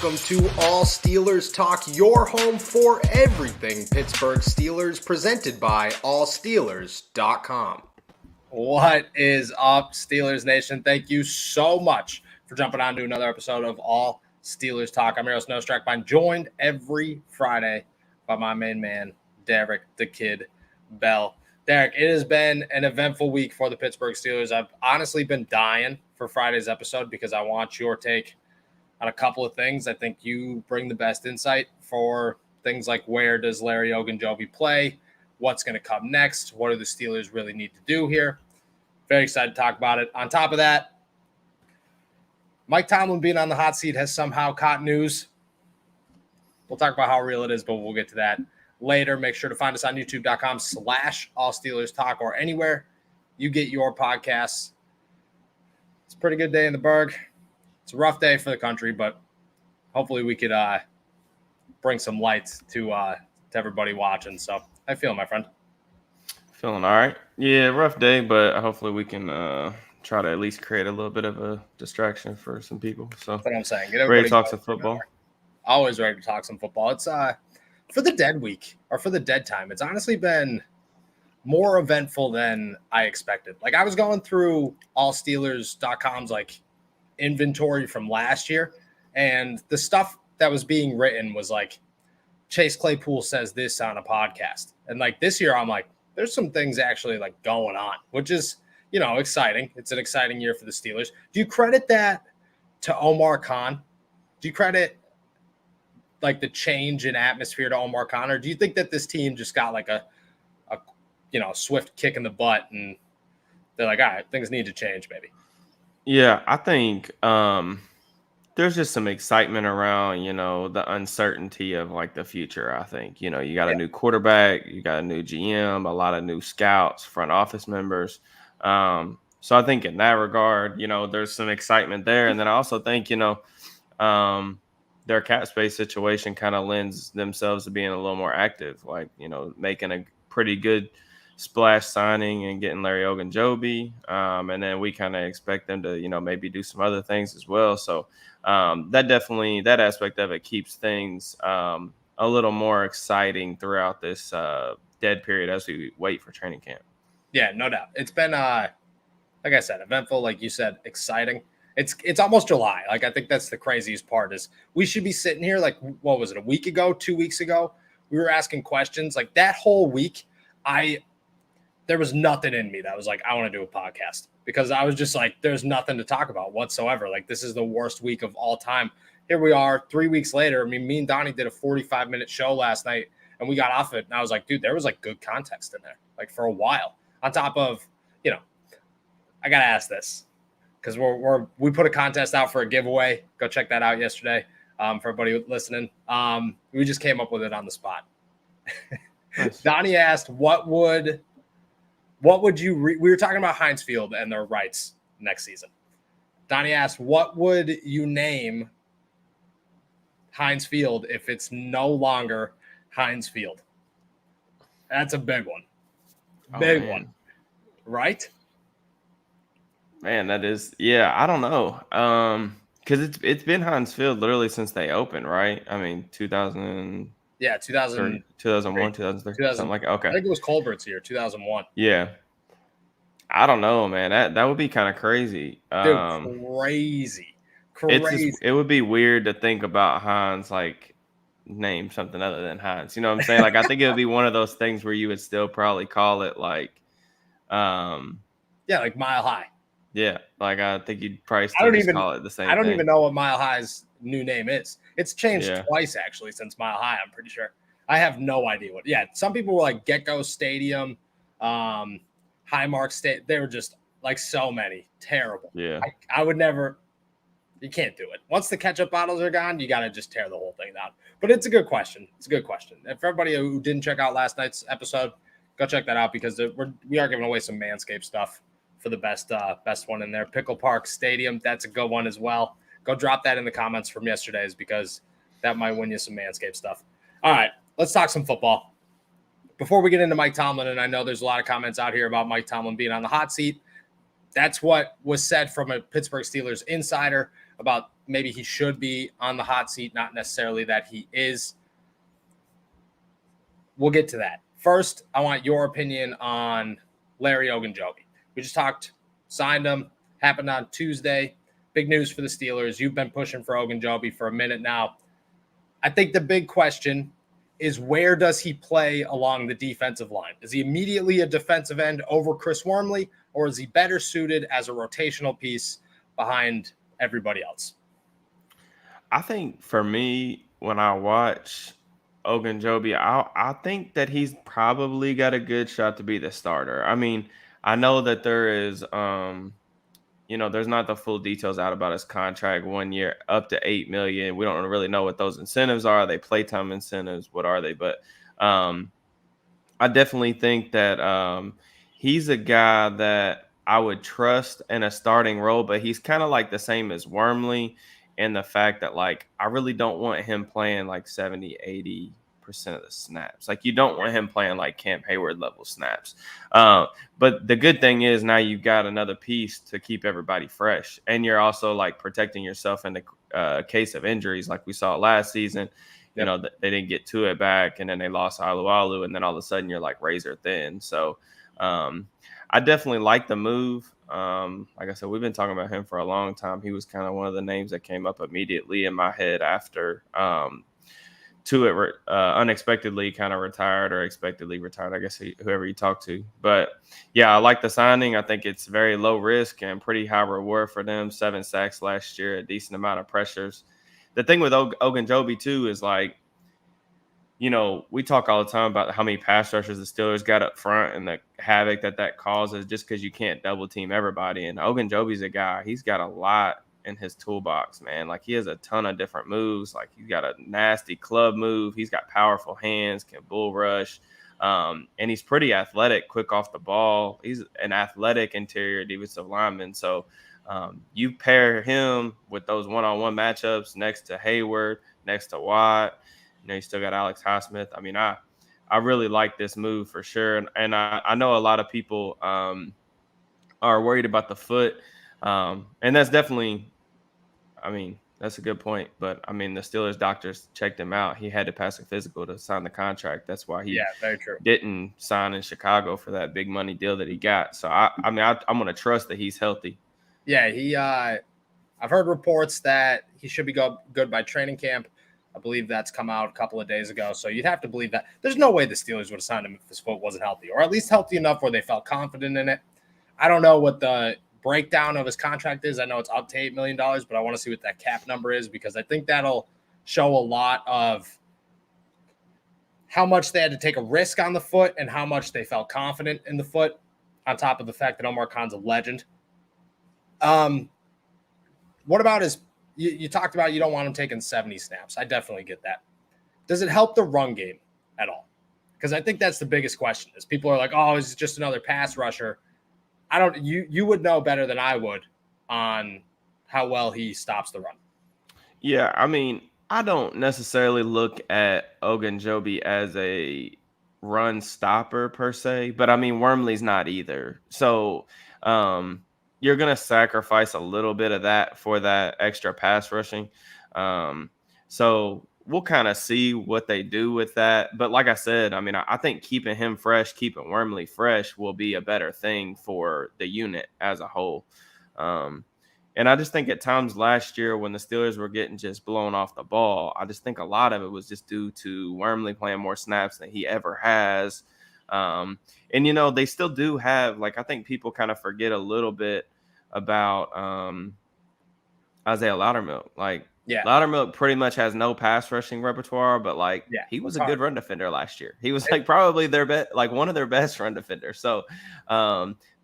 welcome to All Steelers Talk, your home for everything Pittsburgh Steelers, presented by allsteelers.com. What is up, Steelers Nation? Thank you so much for jumping on to another episode of All Steelers Talk. I'm your host, Noah Strackbine, joined every Friday by my main man, Derrick the Kid Bell. Derrick, it has been an eventful week for the Pittsburgh Steelers. I've honestly been dying for Friday's episode because I want your take on a couple of things. I think you bring the best insight for things like where does Larry Ogunjobi play, what's going to come next, what do the Steelers really need to do here. Very excited to talk about it. On top of that, Mike Tomlin being on the hot seat has somehow caught news. We'll talk about how real it is, but we'll get to that later. Make sure to find us on youtube.com/allsteelerstalk or anywhere you get your podcasts. It's a pretty good day in the Berg. It's a rough day for the country, but hopefully we could bring some lights to everybody watching. So how you feeling, my friend? Feeling all right. Yeah, rough day, but hopefully we can try to at least create a little bit of a distraction for some people. So that's what I'm saying. Get ready to talk some football. Always ready to talk some football. It's for the dead week or for the dead time. It's honestly been more eventful than I expected. Like, I was going through allsteelers.com's like inventory from last year, and the stuff that was being written was like Chase Claypool says this on a podcast. And like this year, I'm like, there's some things actually like going on, which is, you know, exciting. It's an exciting year for the Steelers. Do you credit that to Omar Khan? Do you credit like the change in atmosphere to Omar Khan, or do you think that this team just got like a swift kick in the butt and they're like, all right, things need to change, maybe? Yeah, I think there's just some excitement around, the uncertainty of like the future. I think, you got a new quarterback, you got a new GM, a lot of new scouts, front office members. So I think in that regard, there's some excitement there. And then I also think, their cap space situation kind of lends themselves to being a little more active, like, making a pretty good splash signing and getting Larry Ogunjobi. And then we kind of expect them to, maybe do some other things as well. So that aspect of it keeps things a little more exciting throughout this dead period as we wait for training camp. Yeah, no doubt. It's been, like I said, eventful, like you said, exciting. It's almost July. Like, I think that's the craziest part is we should be sitting here like, what was it, a week ago, 2 weeks ago? We were asking questions. Like, that whole week, there was nothing in me that was like, I want to do a podcast, because I was just like, there's nothing to talk about whatsoever. Like, this is the worst week of all time. Here we are 3 weeks later. I mean, me and Donnie did a 45-minute show last night, and we got off it. And I was like, dude, there was like good context in there, like for a while. On top of, I got to ask this, because we put a contest out for a giveaway. Go check that out yesterday. For everybody listening, we just came up with it on the spot. Nice. Donnie asked, what would you we were talking about Heinz Field and their rights next season. Donnie asked, what would you name Heinz Field if it's no longer Heinz Field? That's a big one. Big one. Right? Man, that is, yeah, I don't know. Because it's been Heinz Field literally since they opened, right? I mean, 2000. Yeah, 2001, 2003, something like that. Okay. I think it was Colbert's year, 2001. Yeah. I don't know, man. That would be kind of crazy. Dude, crazy. It would be weird to think about Heinz, like, name something other than Heinz. You know what I'm saying? Like, I think it would be one of those things where you would still probably call it, like, like Mile High. Yeah, like I think you'd probably still call it the same thing. I don't even know what Mile High's new name is. It's changed twice, actually, since Mile High, I'm pretty sure. I have no idea what. Yeah, some people were like Get-Go Stadium, Highmark State. They were just like so many. Terrible. Yeah. I would never – you can't do it. Once the ketchup bottles are gone, you got to just tear the whole thing down. But it's a good question. It's a good question. And for everybody who didn't check out last night's episode, go check that out, because we are giving away some Manscaped stuff for the best one in there. Pickle Park Stadium, that's a good one as well. Go drop that in the comments from yesterday's, because that might win you some Manscaped stuff. All right, let's talk some football. Before we get into Mike Tomlin, and I know there's a lot of comments out here about Mike Tomlin being on the hot seat. That's what was said from a Pittsburgh Steelers insider about maybe he should be on the hot seat, not necessarily that he is. We'll get to that. First, I want your opinion on Larry Ogunjobi. We just talked, signed him, happened on Tuesday. Big news for the Steelers. You've been pushing for Ogunjobi for a minute now. I think the big question is, where does he play along the defensive line? Is he immediately a defensive end over Chris Wormley, or is he better suited as a rotational piece behind everybody else? I think for me, when I watch Ogunjobi, I think that he's probably got a good shot to be the starter. I mean, I know that there is there's not the full details out about his contract, 1 year up to $8 million. We don't really know what those incentives are. Are they playtime incentives? What are they? But I definitely think that he's a guy that I would trust in a starting role, but he's kind of like the same as Wormley in the fact that, like, I really don't want him playing like 70-80% of the snaps. Like, you don't want him playing like Camp Hayward level snaps. But the good thing is now you've got another piece to keep everybody fresh. And you're also like protecting yourself in the case of injuries like we saw last season. You know, they didn't get to it back, and then they lost Alu, and then all of a sudden you're like razor thin. So I definitely like the move. Like I said, we've been talking about him for a long time. He was kind of one of the names that came up immediately in my head after Tuitt unexpectedly kind of retired, or expectedly retired, I guess, whoever you talk to. But yeah, I like the signing. I think it's very low risk and pretty high reward for them. 7 sacks last year, a decent amount of pressures. The thing with Ogunjobi too is, like, you know, we talk all the time about how many pass rushers the Steelers got up front and the havoc that causes just because you can't double team everybody. And Ogunjobi's a guy, he's got a lot in his toolbox, man. Like, he has a ton of different moves. Like, he's got a nasty club move. He's got powerful hands, can bull rush. And he's pretty athletic, quick off the ball. He's an athletic interior defensive lineman. So you pair him with those one-on-one matchups next to Hayward, next to Watt. You know, you still got Alex Highsmith. I mean, I really like this move for sure. And I know a lot of people are worried about the foot. And that's definitely, I mean, that's a good point. But, I mean, the Steelers doctors checked him out. He had to pass a physical to sign the contract. That's why he very true. didn't sign in Chicago for that big money deal that he got. So, I'm going to trust that he's healthy. Yeah, I've heard reports that he should be good by training camp. I believe that's come out a couple of days ago. So you'd have to believe that. There's no way the Steelers would have signed him if his foot wasn't healthy, or at least healthy enough where they felt confident in it. I don't know what the breakdown of his contract is. I know it's up to $8 million, but I want to see what that cap number is, because I think that'll show a lot of how much they had to take a risk on the foot and how much they felt confident in the foot, on top of the fact that Omar Khan's a legend. What about you talked about you don't want him taking 70 snaps. I definitely get that. Does it help the run game at all? Because I think that's the biggest question, is people are like, oh, is it just another pass rusher? You would know better than I would on how well he stops the run. Yeah, I mean, I don't necessarily look at Ogunjobi as a run stopper per se, but I mean, Wormley's not either. So, you're going to sacrifice a little bit of that for that extra pass rushing. So we'll kind of see what they do with that. But like I said, I mean, I think keeping him fresh, keeping Wormley fresh will be a better thing for the unit as a whole. And I just think at times last year when the Steelers were getting just blown off the ball, I just think a lot of it was just due to Wormley playing more snaps than he ever has. And, you know, they still do have, like, I think people kind of forget a little bit about Isaiah Loudermilk. Like, Loudermilk pretty much has no pass rushing repertoire, but, like, he was a good run defender last year. He was, like, probably their best, like, one of their best run defenders. So,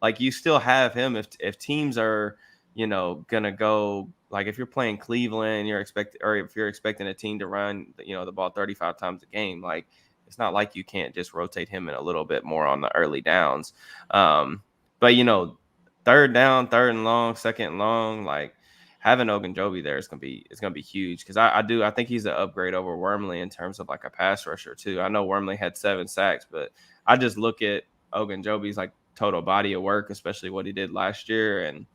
like, you still have him if teams are, you know, gonna go, like, if you're playing Cleveland, if you're expecting a team to run, you know, the ball 35 times a game, like, it's not like you can't just rotate him in a little bit more on the early downs. But, you know, third down, third and long, second and long, like, having Ogunjobi there is gonna be huge, because I think he's an upgrade over Wormley in terms of, like, a pass rusher too. I know Wormley had 7 sacks, but I just look at Ogunjobi's, like, total body of work, especially what he did last year, and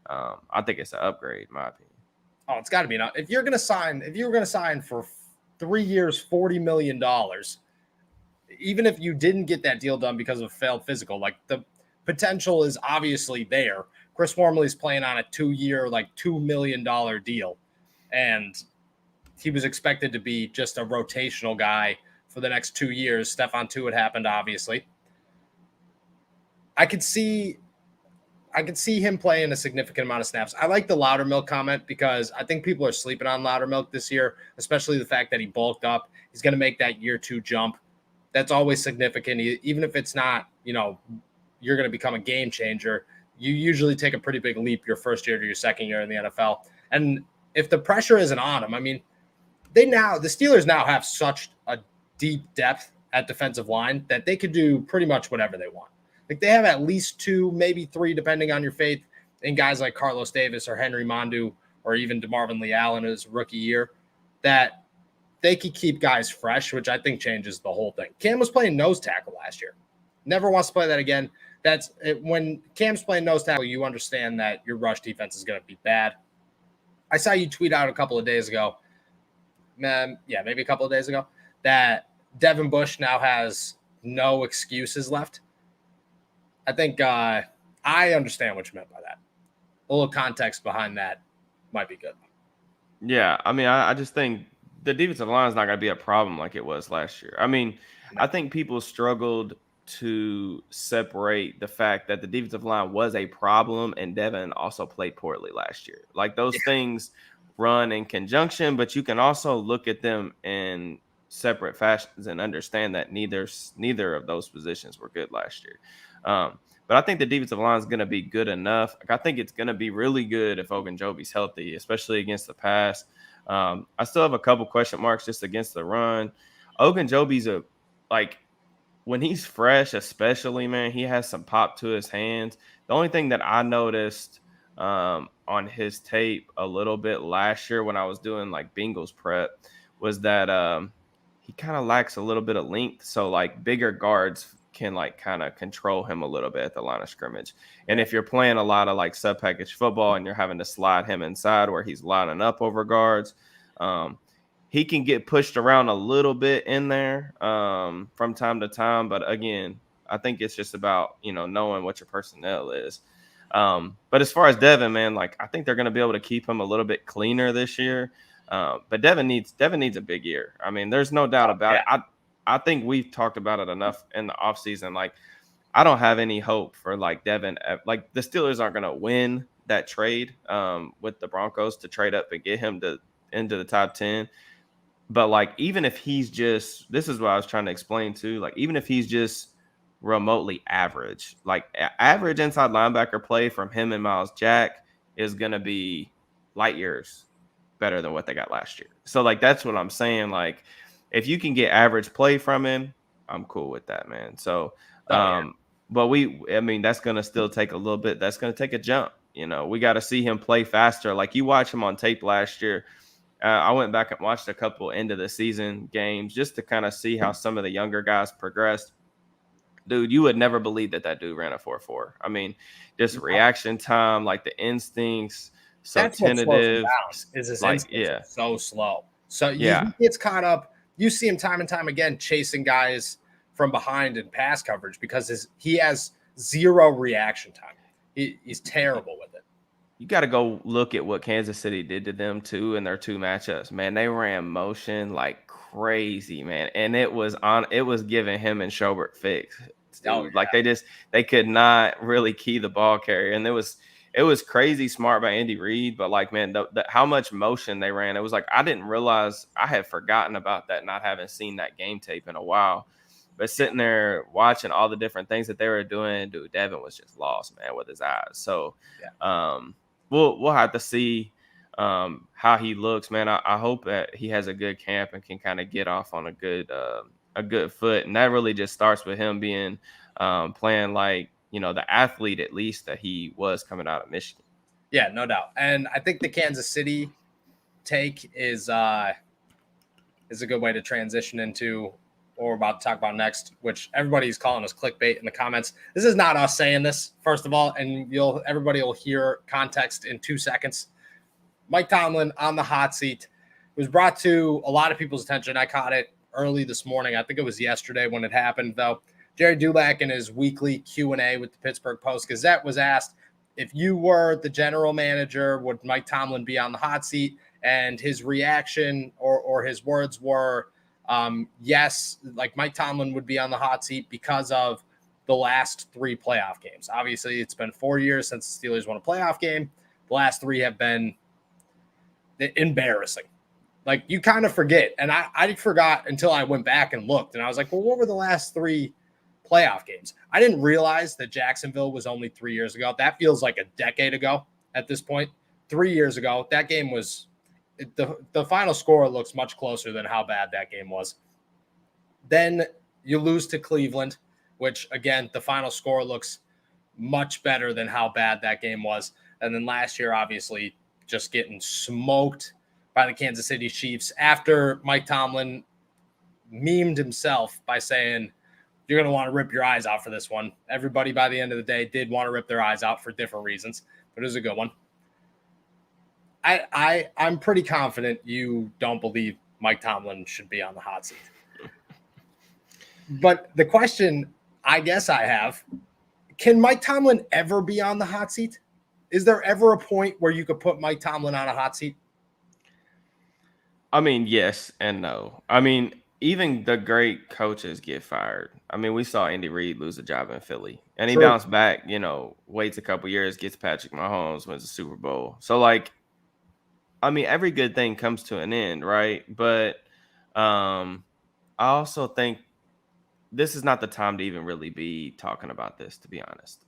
I think it's an upgrade, in my opinion. Oh, it's got to be enough. If you were going to sign for 3 years, $40 million, even if you didn't get that deal done because of a failed physical, like the potential is obviously there. Chris Wormley's playing on a 2-year, like $2 million deal. And he was expected to be just a rotational guy for the next 2 years. Stephon Tuitt happened, obviously. I could see him playing a significant amount of snaps. I like the Loudermilk comment because I think people are sleeping on Loudermilk this year, especially the fact that he bulked up. He's going to make that year 2 jump. That's always significant. Even if it's not, you're going to become a game changer. You usually take a pretty big leap your first year to your second year in the NFL. And if the pressure isn't on him, I mean, the Steelers now have such a deep depth at defensive line that they could do pretty much whatever they want. Like they have at least 2, maybe 3, depending on your faith, in guys like Carlos Davis or Henry Mondu or even DeMarvin Lee Allen in his rookie year, that they could keep guys fresh, which I think changes the whole thing. Cam was playing nose tackle last year. Never wants to play that again. That's it. When Cam's playing nose tackle, you understand that your rush defense is going to be bad. I saw you tweet out a couple of days ago, maybe a couple of days ago, that Devin Bush now has no excuses left. I think I understand what you meant by that. A little context behind that might be good. Yeah, I mean, I just think the defensive line is not going to be a problem like it was last year. I mean, I think people struggled to separate the fact that the defensive line was a problem and Devin also played poorly last year. Like those things run in conjunction, but you can also look at them in separate fashions and understand that neither of those positions were good last year. But I think the defensive line is going to be good enough. Like, I think it's going to be really good if Ogunjobi's healthy, especially against the pass. I still have a couple question marks just against the run. Ogunjobi's when he's fresh, especially, man, he has some pop to his hands. The only thing that I noticed on his tape a little bit last year when I was doing like Bengals prep was that he kind of lacks a little bit of length. So like bigger guards can like kind of control him a little bit at the line of scrimmage. And if you're playing a lot of like sub package football and you're having to slide him inside where he's lining up over guards, he can get pushed around a little bit in there from time to time. But again, I think it's just about, knowing what your personnel is. But as far as Devin, man, like I think they're going to be able to keep him a little bit cleaner this year. But Devin needs a big year. I mean, there's no doubt about it. I think we've talked about it enough in the offseason. Like, I don't have any hope for like Devin. Like the Steelers aren't going to win that trade with the Broncos to trade up and get him into the top 10. But like, even if he's just, this is what I was trying to explain too. Like, even if he's just remotely average, like average inside linebacker play from him and Miles Jack is going to be light years better than what they got last year. So like, that's what I'm saying. Like, if you can get average play from him, I'm cool with that, man. So, but that's going to still take a little bit. That's going to take a jump. We got to see him play faster. Like you watch him on tape last year. I went back and watched a couple end of the season games just to kind of see how some of the younger guys progressed. Dude, you would never believe that dude ran a 4.4. I mean, just reaction time, like the instincts, so that's tentative. Is his instincts so slow. So he gets caught up. You see him time and time again chasing guys from behind in pass coverage because he has zero reaction time. He's terrible with it. You got to go look at what Kansas City did to them too in their 2 matchups. Man, they ran motion like crazy, man, and it was giving him and Schobert fix. Like they could not really key the ball carrier, and it was crazy smart by Andy Reid. But like, man, how much motion they ran, it was like I didn't realize. I had forgotten about that, not having seen that game tape in a while. But sitting there watching all the different things that they were doing, dude, Devin was just lost, man, with his eyes. So, we'll have to see how he looks, man. I hope that he has a good camp and can kind of get off on a good foot. And that really just starts with him being playing like, the athlete at least that he was coming out of Michigan. Yeah, no doubt. And I think the Kansas City take is a good way to transition into what we're about to talk about next, which everybody's calling us clickbait in the comments. This is not us saying this, first of all, and everybody will hear context in 2 seconds. Mike Tomlin on the hot seat. It was brought to a lot of people's attention. I caught it early this morning. I think it was yesterday when it happened, though. Jerry Dulac in his weekly Q&A with the Pittsburgh Post-Gazette was asked, if you were the general manager, would Mike Tomlin be on the hot seat? And his reaction or his words were, yes, like Mike Tomlin would be on the hot seat because of the last 3 playoff games. Obviously, it's been 4 years since the Steelers won a playoff game. The last 3 have been embarrassing. Like, you kind of forget. And I forgot until I went back and looked. And I was like, well, what were the last 3 playoff games? I didn't realize that Jacksonville was only 3 years ago. That feels like a decade ago at this point. 3 years ago, that game was the final score looks much closer than how bad that game was. Then you lose to Cleveland, which, again, the final score looks much better than how bad that game was. And then last year, obviously, just getting smoked by the Kansas City Chiefs after Mike Tomlin memed himself by saying, you're going to want to rip your eyes out for this one. Everybody, by the end of the day, did want to rip their eyes out for different reasons, but it was a good one. I'm pretty confident you don't believe Mike Tomlin should be on the hot seat. But the question I guess I have, can Mike Tomlin ever be on the hot seat? Is there ever a point where you could put Mike Tomlin on a hot seat? I mean, yes and no. I mean, even the great coaches get fired. I mean, we saw Andy Reid lose a job in Philly, and he bounced back, waits a couple years, gets Patrick Mahomes, wins the Super Bowl. So, like, I mean, every good thing comes to an end, right? But I also think this is not the time to even really be talking about this, to be honest,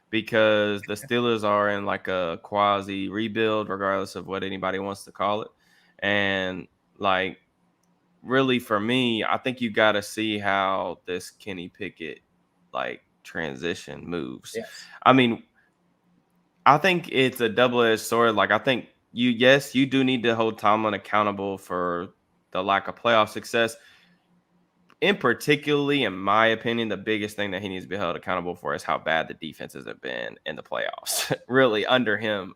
because the Steelers are in like a quasi rebuild, regardless of what anybody wants to call it. And like, really, for me, I think you got to see how this Kenny Pickett like transition moves. Yes. I mean, I think it's a double-edged sword. Like, I think you do need to hold Tomlin accountable for the lack of playoff success. In particularly, in my opinion, the biggest thing that he needs to be held accountable for is how bad the defenses have been in the playoffs. Really, under him,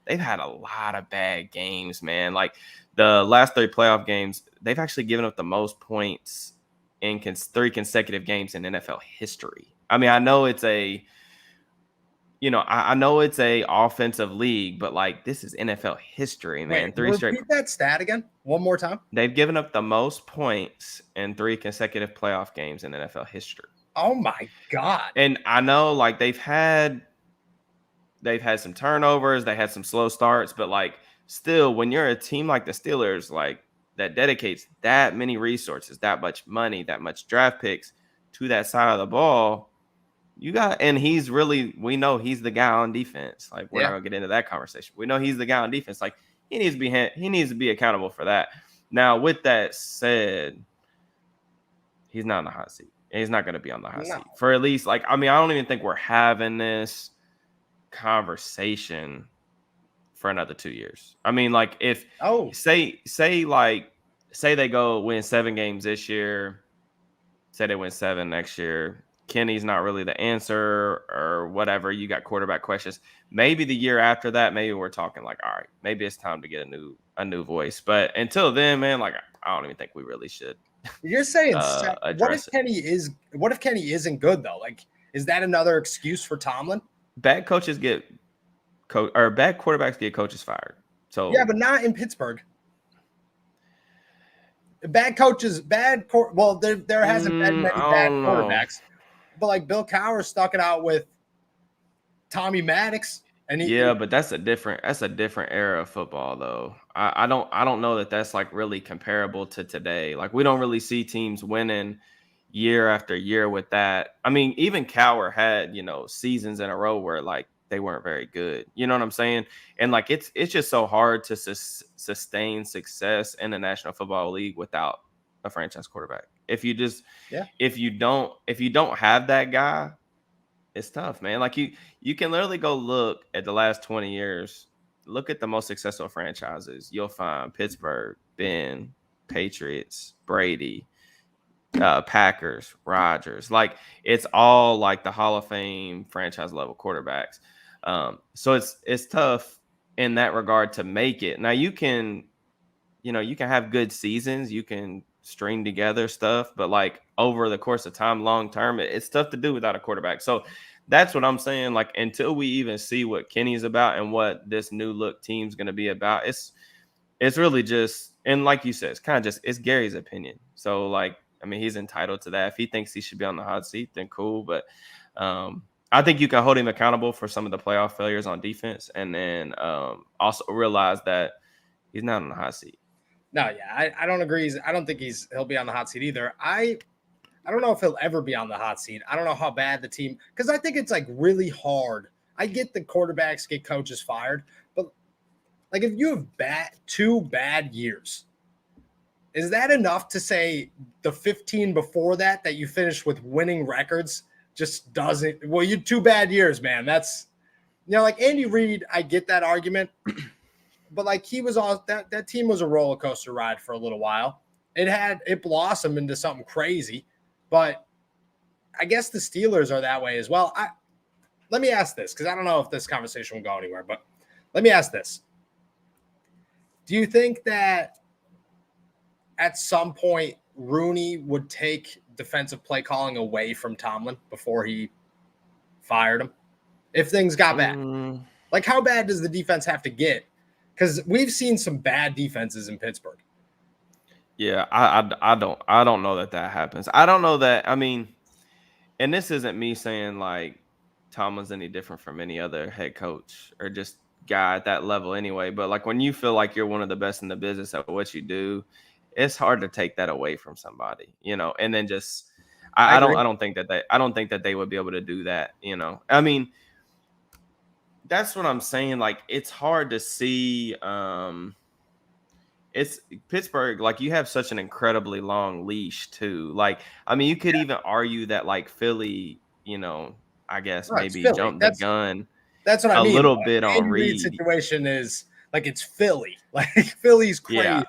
they've had a lot of bad games, man. Like, the last 3 playoff games, they've actually given up the most points in 3 consecutive games in NFL history. I mean, I know it's a offensive league, but like, this is NFL history, man. Wait, 3 straight. Repeat that stat again, one more time. They've given up the most points in 3 consecutive playoff games in NFL history. Oh my God! And I know, like, they've had some turnovers, they had some slow starts, but like, still, when you're a team like the Steelers, like, that dedicates that many resources, that much money, that much draft picks to that side of the ball, and we know he's the guy on defense. Like, we're not gonna get into that conversation. We know he's the guy on defense. Like, he needs to be accountable for that. Now, with that said, he's not on the hot seat. He's not going to be on the hot seat for at least, like, I mean, I don't even think we're having this conversation for another 2 years. I mean, like, if say they go win 7 games this year, say they win 7 next year, Kenny's not really the answer or whatever. You got quarterback questions. Maybe the year after that, maybe we're talking like, all right, maybe it's time to get a new voice. But until then, man, like, I don't even think we really should. You're saying what if Kenny isn't good though? Like, is that another excuse for Tomlin? Bad coaches bad quarterbacks get coaches fired. So yeah, but not in Pittsburgh. Bad coaches, there hasn't been many bad quarterbacks. But like, Bill Cowher stuck it out with Tommy Maddox, but that's a different era of football, though. I don't know that that's like really comparable to today. Like, we don't really see teams winning year after year with that. I mean, even Cowher had seasons in a row where like they weren't very good. You know what I'm saying? And like, it's just so hard to sustain success in the National Football League without a franchise quarterback. If you don't have that guy, it's tough, man. Like, you can literally go look at the last 20 years, look at the most successful franchises. You'll find Pittsburgh, Ben, Patriots, Brady, Packers, Rodgers. Like, it's all like the Hall of Fame franchise level quarterbacks. So it's tough in that regard to make it. Now you can have good seasons, you can string together stuff, but like over the course of time, long term, it's tough to do without a quarterback. So that's what I'm saying. Like until we even see what Kenny's about and what this new look team's going to be about, it's really just, and like you said, it's kind of just, it's Gary's opinion. So like, I mean, he's entitled to that. If he thinks he should be on the hot seat, then cool. But I think you can hold him accountable for some of the playoff failures on defense, and then also realize that he's not on the hot seat. No, yeah, I don't agree. I don't think he'll be on the hot seat either. I don't know if he'll ever be on the hot seat. I don't know how bad the team, because I think it's like really hard. I get the quarterbacks get coaches fired, but like if you have two bad years, is that enough to say the 15 before that you finished with winning records just doesn't? Well, you 2 bad years, man. That's, like Andy Reid, I get that argument. But like he was on that team was a roller coaster ride for a little while. It blossomed into something crazy, but I guess the Steelers are that way as well. Let me ask this, because I don't know if this conversation will go anywhere, but let me ask this. Do you think that at some point Rooney would take defensive play calling away from Tomlin before he fired him if things got bad? Like how bad does the defense have to get? Because we've seen some bad defenses in Pittsburgh. Yeah, I don't know that happens. I don't know that. I mean, and this isn't me saying like Tomlin's any different from any other head coach or just guy at that level anyway. But like when you feel like you're one of the best in the business at what you do, it's hard to take that away from somebody, and then just I don't think that they would be able to do that, I mean. That's what I'm saying. Like, it's hard to see. It's Pittsburgh. Like, you have such an incredibly long leash too. Like, I mean, you could even argue that like Philly, I guess maybe jumped the gun. That's what I mean. A little bit on Reid. Situation is like it's Philly. Like Philly's crazy. Yeah.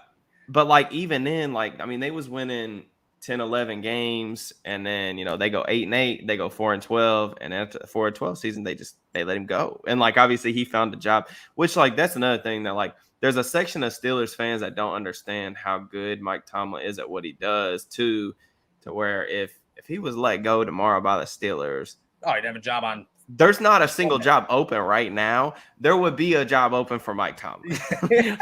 But like even then, like I mean, they was winning 10, 11 games, and then they go 8-8, they go 4-12, and after the 4-12 season, they let him go. And like obviously he found a job, which like that's another thing that like there's a section of Steelers fans that don't understand how good Mike Tomlin is at what he does to where if he was let go tomorrow by the Steelers, he'd have a job on. There's not a single job open right now. There would be a job open for Mike Tomlin.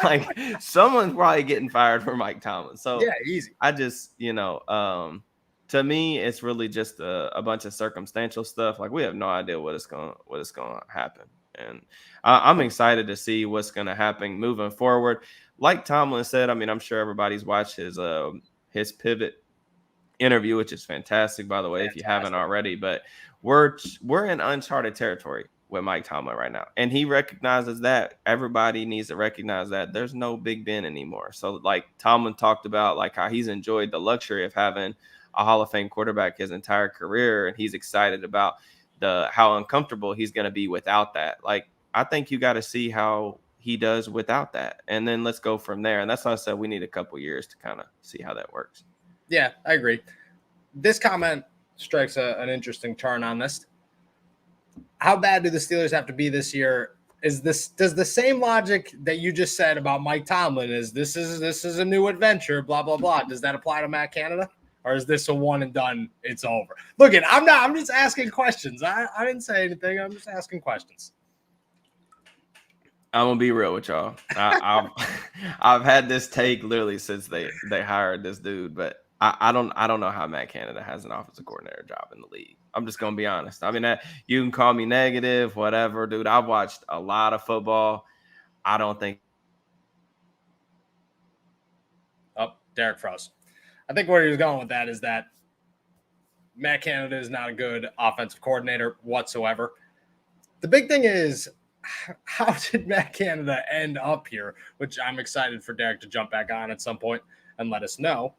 Like someone's probably getting fired for Mike Tomlin. So yeah, easy. I just, to me, it's really just a bunch of circumstantial stuff. Like we have no idea what is going to happen. And I'm excited to see what's going to happen moving forward. Like Tomlin said, I mean, I'm sure everybody's watched his pivot interview, which is fantastic, by the way, if you haven't already. But we're in uncharted territory with Mike Tomlin right now, and he recognizes that. Everybody needs to recognize that there's no Big Ben anymore. So like Tomlin talked about like how he's enjoyed the luxury of having a Hall of Fame quarterback his entire career, and he's excited about how uncomfortable he's going to be without that. Like I think you got to see how he does without that, and then let's go from there. And that's why I said we need a couple years to kind of see how that works. Yeah, I agree. This comment strikes an interesting turn on this. How bad do the Steelers have to be this year? Does the same logic that you just said about Mike Tomlin this is a new adventure, blah, blah, blah. Does that apply to Matt Canada? Or is this a one and done? It's over. Look, I'm just asking questions. I didn't say anything. I'm just asking questions. I'm gonna be real with y'all. I've had this take literally since they hired this dude, but I don't know how Matt Canada has an offensive coordinator job in the league. I'm just gonna be honest. I mean, you can call me negative, whatever, dude. I've watched a lot of football. I don't think. Oh, Derek froze. I think where he was going with that is that Matt Canada is not a good offensive coordinator whatsoever. The big thing is, how did Matt Canada end up here? Which I'm excited for Derek to jump back on at some point and let us know.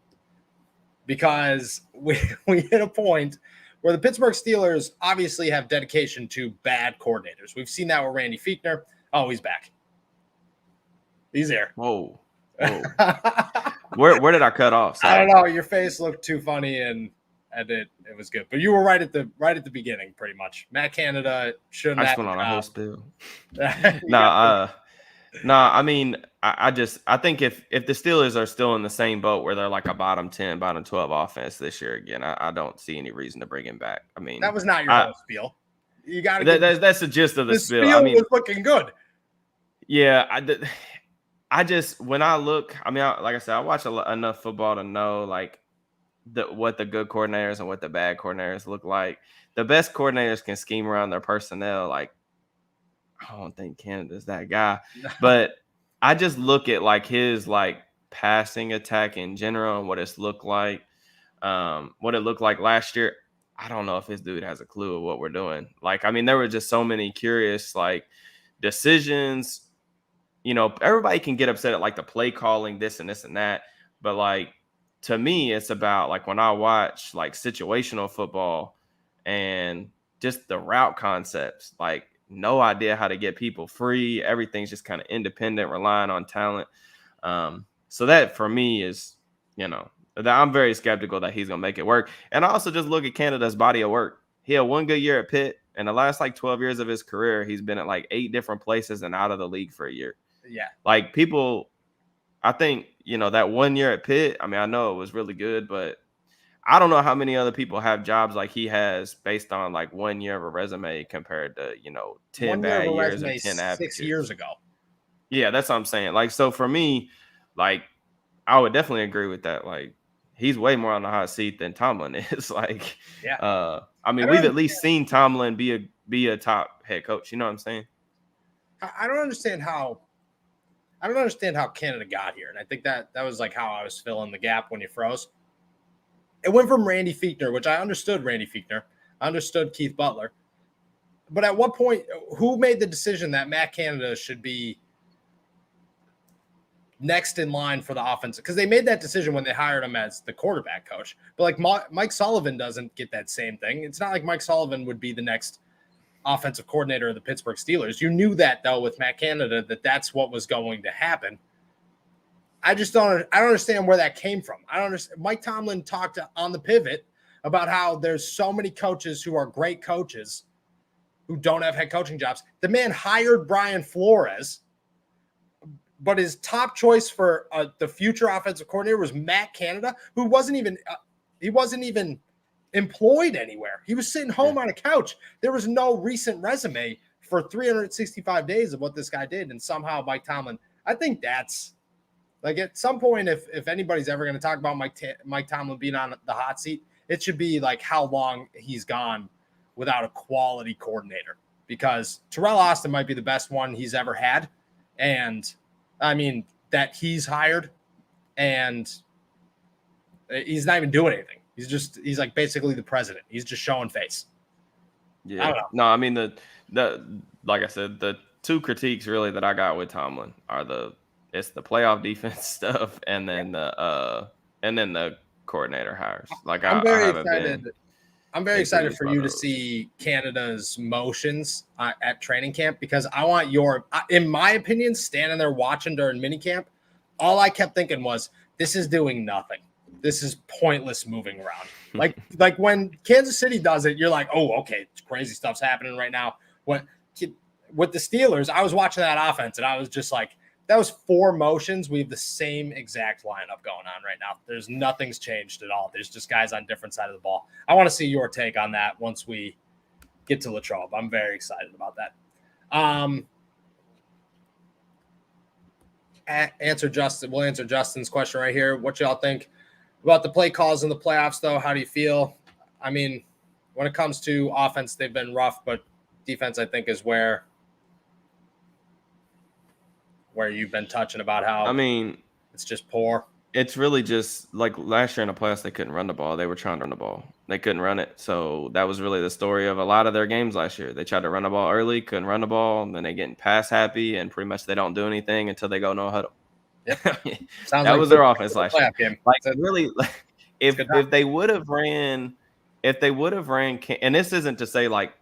Because we hit a point where the Pittsburgh Steelers obviously have dedication to bad coordinators. We've seen that with Randy Fichtner. Oh, he's back. He's here. Whoa. Where did I cut off? Sorry. I don't know. Your face looked too funny, and it was good. But you were right at the beginning, pretty much. Matt Canada shouldn't. I just went on a whole spill. No, I mean, I think if the Steelers are still in the same boat where they're like a bottom 10, bottom 12 offense this year again, I don't see any reason to bring him back. I That mean, was not your whole spiel. You got to that, give that's the gist of the the spiel. I spiel mean, was looking good. yeah, I just when I look, I mean, like I said, I watch enough football to know like what the good coordinators and what the bad coordinators look like. The best coordinators can scheme around their personnel. Like I don't think Canada's that guy, but I just look at like his like passing attack in general and what it's looked like, what it looked like last year. I don't know if this dude has a clue of what we're doing. Like, I mean, there were just so many curious like decisions. You know, everybody can get upset at like the play calling, this and this and that, but like to me, it's about like when I watch like situational football and just the route concepts, like no idea how to get people free. Everything's just kind of independent, relying on talent. So that for me is, you know, that I'm very skeptical that he's gonna make it work. And I also just look at Canada's body of work. He had one good year at Pitt, and the last like 12 years of his career, he's been at like 8 different places and out of the league for a year. Yeah. Like people, I think, you know, that 1 year at Pitt, I mean, I know it was really good, but I don't know how many other people have jobs like he has based on like 1 year of a resume compared to, you know, 10 1 year of bad a years and resume 10 6 advocates. years ago. Yeah, that's what I'm saying. Like, so for me, like, I would definitely agree with that. Like, he's way more on the hot seat than Tomlin is. Like, Yeah. I mean, I don't we've at least seen Tomlin be a top head coach. You know what I'm saying? I don't understand how Canada got here. And I think that was like how I was filling the gap when you froze. It went from Randy Fichtner, which I understood Randy Fichtner. I understood Keith Butler. But at what point, who made the decision that Matt Canada should be next in line for the offense? Because they made that decision when they hired him as the quarterback coach. But like Mike Sullivan doesn't get that same thing. It's not like Mike Sullivan would be the next offensive coordinator of the Pittsburgh Steelers. You knew that, though, with Matt Canada, that's what was going to happen. I don't understand where that came from. I don't understand. Mike Tomlin talked on the pivot about how there's so many coaches who are great coaches who don't have head coaching jobs. The man hired Brian Flores, but his top choice for the future offensive coordinator was Matt Canada, who wasn't even employed anywhere. He was sitting home on a couch. There was no recent resume for 365 days of what this guy did, and somehow Mike Tomlin. I think that's like at some point, if anybody's ever going to talk about Mike Tomlin being on the hot seat, it should be like how long he's gone without a quality coordinator. Because Terrell Austin might be the best one he's ever had, and I mean that he's hired, and he's not even doing anything. He's like basically the president. He's just showing face. Yeah. I don't know. No, I mean the like I said, the two critiques really that I got with Tomlin are it's the playoff defense stuff and then the coordinator hires. Like I'm very excited. I'm very excited for you to those. see Canada's motions at training camp, because I want in my opinion, standing there watching during minicamp, all I kept thinking was, this is doing nothing. This is pointless moving around. Like when Kansas City does it, you're like, oh, okay, crazy stuff's happening right now. With the Steelers, I was watching that offense and I was just like, that was 4 motions. We have the same exact lineup going on right now. There's nothing's changed at all. There's just guys on different side of the ball. I want to see your take on that once we get to Latrobe. I'm very excited about that. We'll answer Justin's question right here. What y'all think about the play calls in the playoffs, though? How do you feel? I mean, when it comes to offense, they've been rough, but defense, I think, is where you've been touching about how, I mean, it's just poor. It's really just like last year in the playoffs, they couldn't run the ball. They were trying to run the ball. They couldn't run it. So that was really the story of a lot of their games last year. They tried to run the ball early, couldn't run the ball, and then they getting pass happy, and pretty much they don't do anything until they go no huddle. Yep. That was their offense last year. Game. Like really, if they would have ran, and this isn't to say like,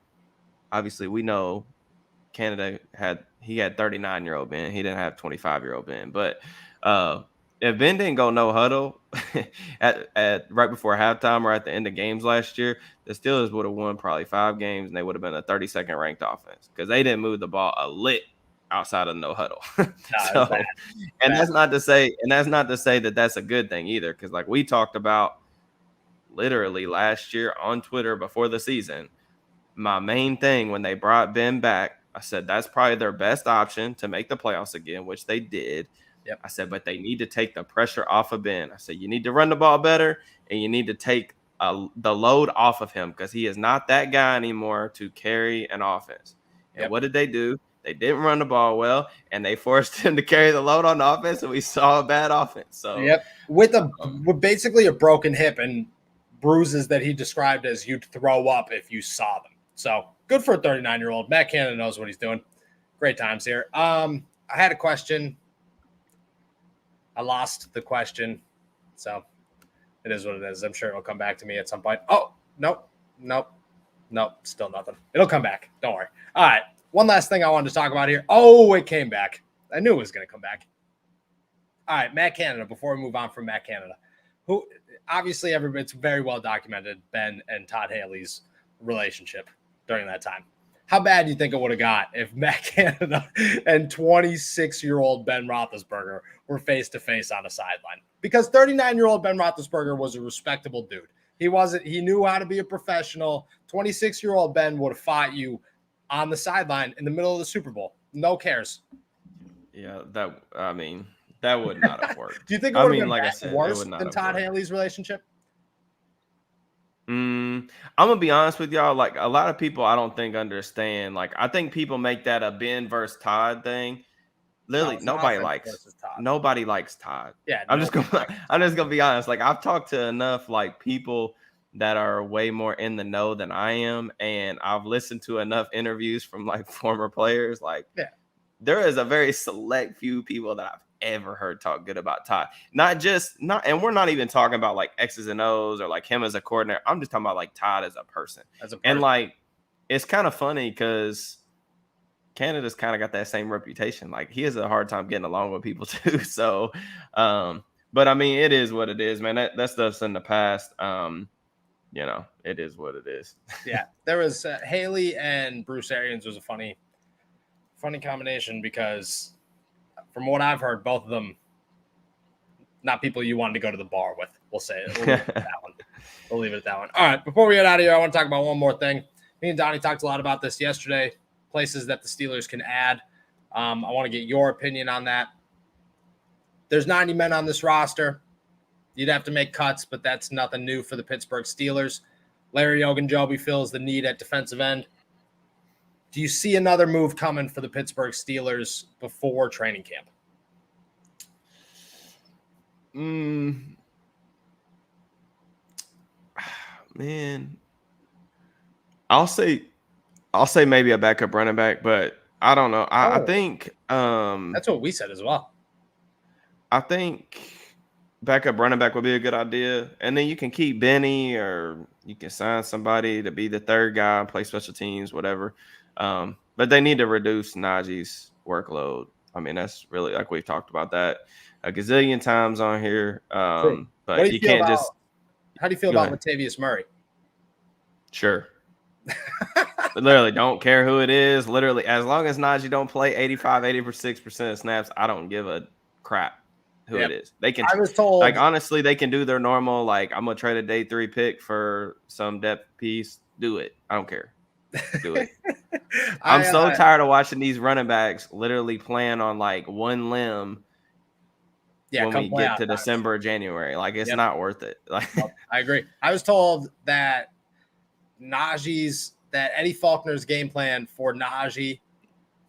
obviously we know Canada had 39-year-old Ben. He didn't have 25-year-old Ben, but if Ben didn't go no huddle at right before halftime or at the end of games last year, the Steelers would have won probably 5 games and they would have been a 32nd ranked offense because they didn't move the ball a lick outside of no huddle. No, So, and that's not to say that that's a good thing either, because like we talked about literally last year on Twitter before the season, my main thing when they brought Ben back, I said that's probably their best option to make the playoffs again, which they did. Yep. I said, but they need to take the pressure off of Ben. I said, you need to run the ball better, and you need to take the load off of him, because he is not that guy anymore to carry an offense. And what did they do? They didn't run the ball well, and they forced him to carry the load on the offense, and we saw a bad offense. So, with basically a broken hip and bruises that he described as you'd throw up if you saw them. So good for a 39-year-old. Matt Canada knows what he's doing. Great times here. I had a question. I lost the question, so it is what it is. I'm sure it'll come back to me at some point. Oh, nope, still nothing. It'll come back. Don't worry. All right, one last thing I wanted to talk about here. Oh, it came back. I knew it was going to come back. All right, Matt Canada, before we move on from Matt Canada, who obviously it's very well documented, Ben and Todd Haley's relationship during that time. How bad do you think it would have got if Matt Canada and 26-year-old Ben Roethlisberger were face-to-face on a sideline? Because 39-year-old Ben Roethlisberger was a respectable dude. He knew how to be a professional. 26-year-old Ben would have fought you on the sideline in the middle of the Super Bowl. No cares. Yeah, that would not have worked. Do you think it would have been worse than Todd Haley's relationship? I'm gonna be honest with y'all. Like, a lot of people, I don't think understand. Like, I think people make that a Ben versus Todd thing. Literally, nobody likes Todd. Yeah, I'm just gonna be honest. Like, I've talked to enough like people that are way more in the know than I am, and I've listened to enough interviews from like former players. Like, there is a very select few people that I've ever heard talk good about Todd. And we're not even talking about like X's and O's or like him as a coordinator. I'm just talking about like Todd as a person. And like, it's kind of funny because Canada's kind of got that same reputation. Like, he has a hard time getting along with people too. So, but I mean, it is what it is, man. That stuff's in the past. It is what it is. Yeah, there was Haley and Bruce Arians was a funny combination, because from what I've heard, both of them, not people you wanted to go to the bar with. We'll say it. We'll leave it at that one. We'll leave it at that one. All right. Before we get out of here, I want to talk about one more thing. Me and Donnie talked a lot about this yesterday. Places that the Steelers can add. I want to get your opinion on that. There's 90 men on this roster. You'd have to make cuts, but that's nothing new for the Pittsburgh Steelers. Larry Ogunjobi fills the need at defensive end. Do you see another move coming for the Pittsburgh Steelers before training camp? Man, I'll say maybe a backup running back, but I don't know. I think that's what we said as well. I think backup running back would be a good idea, and then you can keep Benny, or you can sign somebody to be the third guy, play special teams, whatever. But they need to reduce Najee's workload. I mean, that's really, like, we've talked about that a gazillion times on here. But you can't just. How do you feel about Latavius Murray? Sure. But literally, don't care who it is. Literally, as long as Najee don't play 86% of snaps, I don't give a crap who it is. They can. I was told, like, honestly, they can do their normal, like, I'm gonna trade a day 3 pick for some depth piece. Do it. I don't care. Do it. I'm so tired of watching these running backs literally playing on like one limb. When we get to December or January, like, it's not worth it. Like, I agree. I was told that Eddie Faulkner's game plan for Najee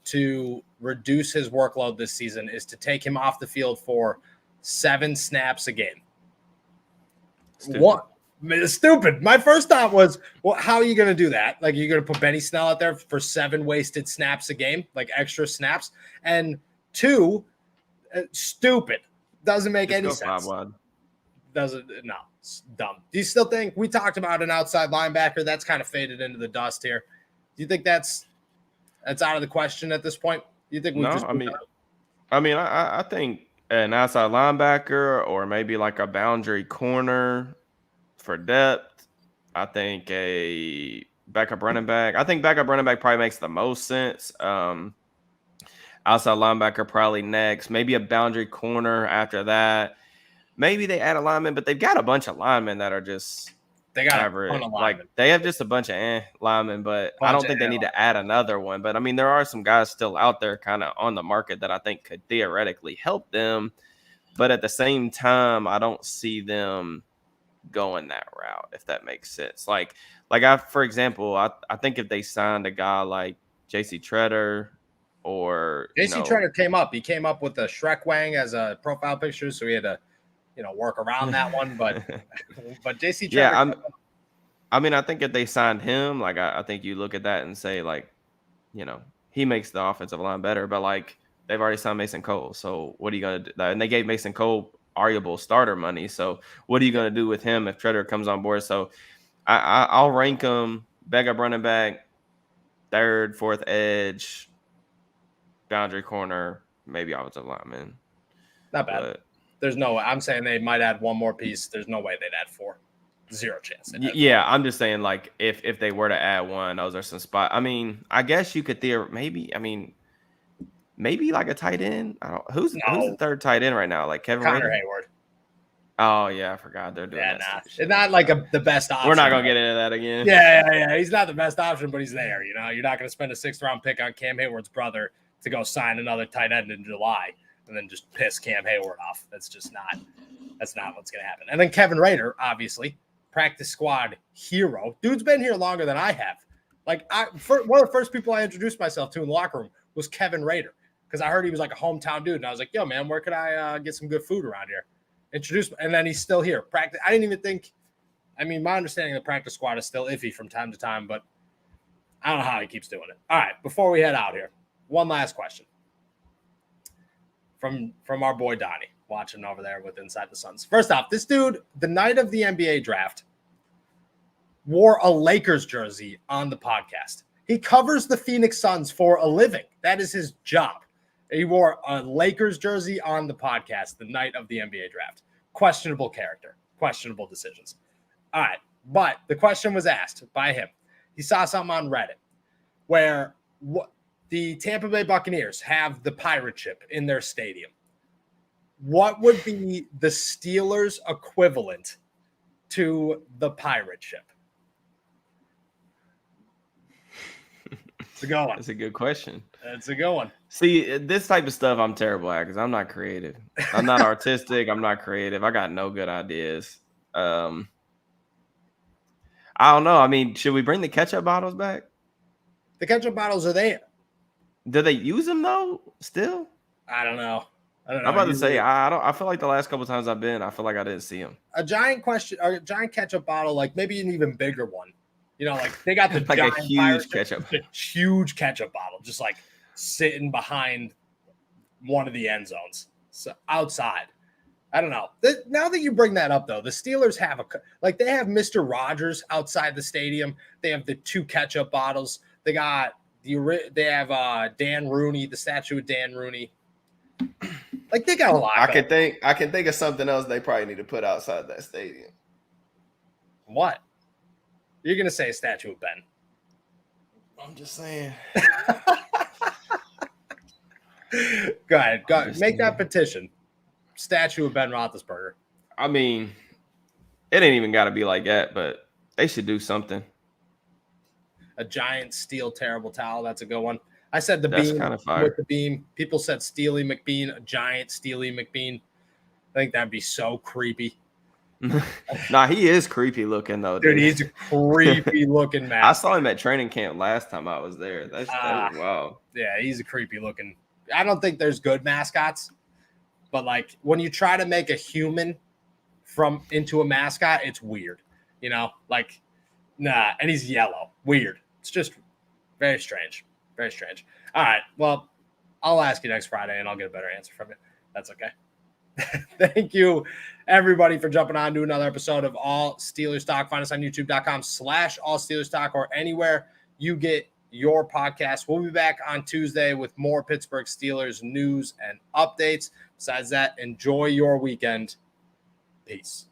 to reduce his workload this season is to take him off the field for 7 snaps a game. Stupid. My first thought was, well, how are you going to do that? Like, you're going to put Benny Snell out there for 7 wasted snaps a game, like extra snaps? And 2, stupid. Doesn't make any sense. No, it's dumb. Do you still think, we talked about an outside linebacker that's kind of faded into the dust here? Do you think that's out of the question at this point? Do you think I think an outside linebacker, or maybe like a boundary corner for depth. I think a backup running back. I think backup running back probably makes the most sense. Outside linebacker probably next. Maybe a boundary corner after that. Maybe they add a lineman, but they've got a bunch of linemen that are just They got average. a ton of Like linemen. they have just a bunch of linemen, but I don't think they need to add another one. But I mean, there are some guys still out there kind of on the market that I think could theoretically help them. But at the same time, I don't see them going that route, if that makes sense. For example, I think if they signed a guy like JC Treader or JC Treader came up. He came up with the Shrek Wang as a profile picture, so he had to, work around that one. But JC Treader. Yeah, I mean, I think if they signed him, like I think you look at that and say, like, he makes the offensive line better. But like they've already signed Mason Cole, so what are you gonna do? And they gave Mason Cole arguable starter money. So what are you gonna do with him if Treader comes on board? So I'll rank him backup running back, third, fourth edge, boundary corner, maybe offensive lineman. Not bad. But there's no way. I'm saying they might add one more piece. There's no way they'd add 4. 0 chance. Yeah, I'm just saying, like, if they were to add one, those are some spots. I mean, I guess you could maybe like a tight end. Who's the third tight end right now? Like Connor Hayward. Oh yeah, I forgot they're doing that. It's not like the best option. We're not gonna get into that again. Yeah. He's not the best option, but he's there. You're not gonna spend a 6th round pick on Cam Hayward's brother to go sign another tight end in July and then just piss Cam Hayward off. That's not what's gonna happen. And then Kevin Rader, obviously, practice squad hero. Dude's been here longer than I have. Like one of the first people I introduced myself to in the locker room was Kevin Rader because I heard he was like a hometown dude, and I was like, "Yo, man, where could I get some good food around here?" Introduced, and then he's still here. Practice. I didn't even think. I mean, my understanding of the practice squad is still iffy from time to time, but I don't know how he keeps doing it. All right, before we head out here, one last question from our boy Donnie, watching over there with Inside the Suns. First off, this dude, the night of the NBA draft, wore a Lakers jersey on the podcast. He covers the Phoenix Suns for a living. That is his job. He wore a Lakers jersey on the podcast the night of the NBA draft. Questionable character, questionable decisions. All right, but the question was asked by him. He saw something on Reddit where the Tampa Bay Buccaneers have the pirate ship in their stadium. What would be the Steelers' equivalent to the pirate ship? It's a good one. That's a good question. That's a good one. See, this type of stuff I'm terrible at because I'm not creative. I'm not artistic. I'm not creative. I got no good ideas. I don't know. I mean, should we bring the ketchup bottles back? The ketchup bottles are there. Do they use them though? Still? I don't know. I'm about to say I feel like the last couple times I've been, I feel like I didn't see them. A giant ketchup bottle, like maybe an even bigger one. Like they got the like giant a huge ketchup, huge ketchup bottle, just like sitting behind one of the end zones, so outside. I don't know. Now that you bring that up, though, the Steelers have they have Mr. Rogers outside the stadium. They have the 2 ketchup bottles. They have Dan Rooney, the statue of Dan Rooney. Like they got a lot. I can think of something else they probably need to put outside that stadium. What? You're gonna say a statue of Ben? I'm just saying. Go ahead. Make that petition. Statue of Ben Roethlisberger. I mean, it ain't even got to be like that, but they should do something. A giant steel terrible towel. That's a good one. I said That's beam kind of fire. With the beam. People said Steely McBean, a giant Steely McBean. I think that'd be so creepy. Nah, he is creepy looking though. Dude, he's a creepy looking man. I saw him at training camp last time I was there. That was wild. Yeah, he's a creepy looking. I don't think there's good mascots, but like when you try to make a human into a mascot, it's weird. Like nah, and he's yellow. Weird. It's just very strange. Very strange. All right. Well, I'll ask you next Friday and I'll get a better answer from you. That's okay. Thank you, everybody, for jumping on to another episode of All Steelers Talk. Find us on youtube.com/All Steelers Talk or anywhere you get your podcast. We'll be back on Tuesday with more Pittsburgh Steelers news and updates. Besides that, enjoy your weekend. Peace.